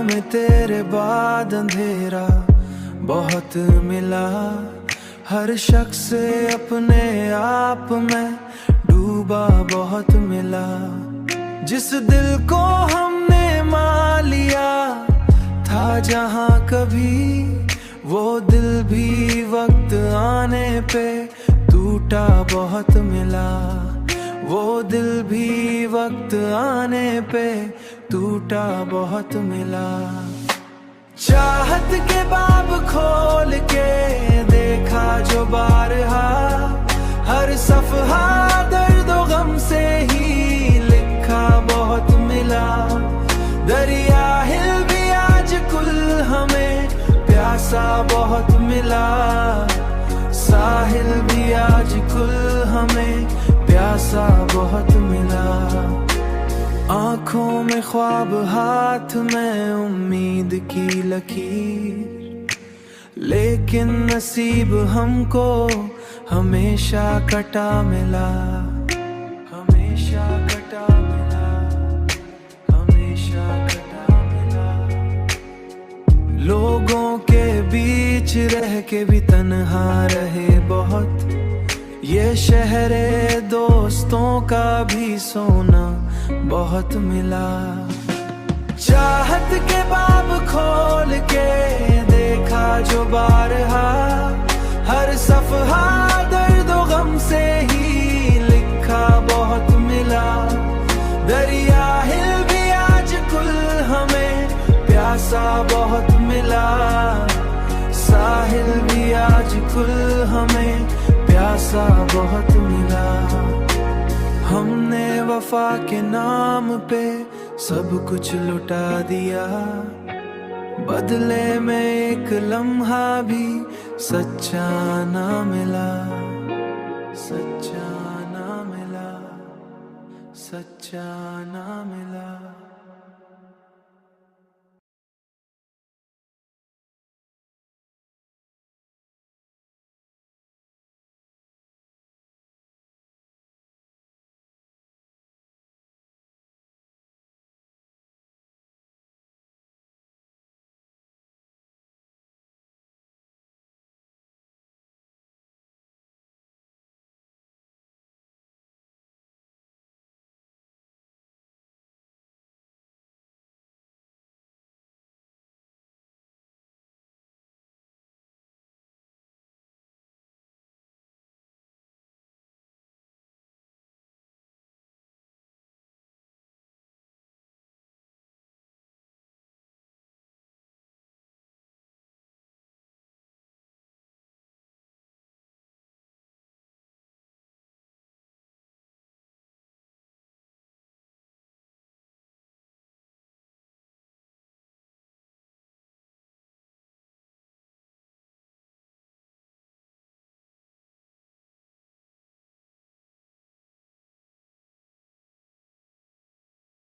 में तेरे बाद अंधेरा बहुत मिला। हर शख्स से अपने आप में डूबा बहुत मिला। जिस दिल को हमने मान लिया था जहां कभी, वो दिल भी वक्त आने पे टूटा बहुत मिला। वो दिल भी वक्त आने पे टूटा बहुत मिला। चाहत के बाब खोल के देखा जो बारहा, हर सफहा दर्द व गम से ही लिखा बहुत मिला। दरिया हिल भी आज कुल हमें प्यासा बहुत मिला। साहिल भी आज कुल हमें प्यासा बहुत मिला। आँखों में ख्वाब, हाथ में उम्मीद की लकीर, लेकिन नसीब हमको हमेशा कटा मिला। हमेशा कटा मिला, हमेशा कटा मिला। लोगों के बीच रह के भी तन्हा रहे बहुत। ये शहरे दोस्तों का भी सोना बहुत मिला। चाहत के बाब खोल के देखा जो बारहा, हर सफहा दर्द व गम से ही लिखा बहुत मिला। दरिया हिल भी आज कुल हमें प्यासा बहुत मिला। साहिल भी आज कुल हमें प्यासा बहुत मिला। हमने वफा के नाम पे सब कुछ लुटा दिया, बदले में एक लम्हा भी सच्चा ना मिला। सच्चा ना मिला, सच्चा ना मिला।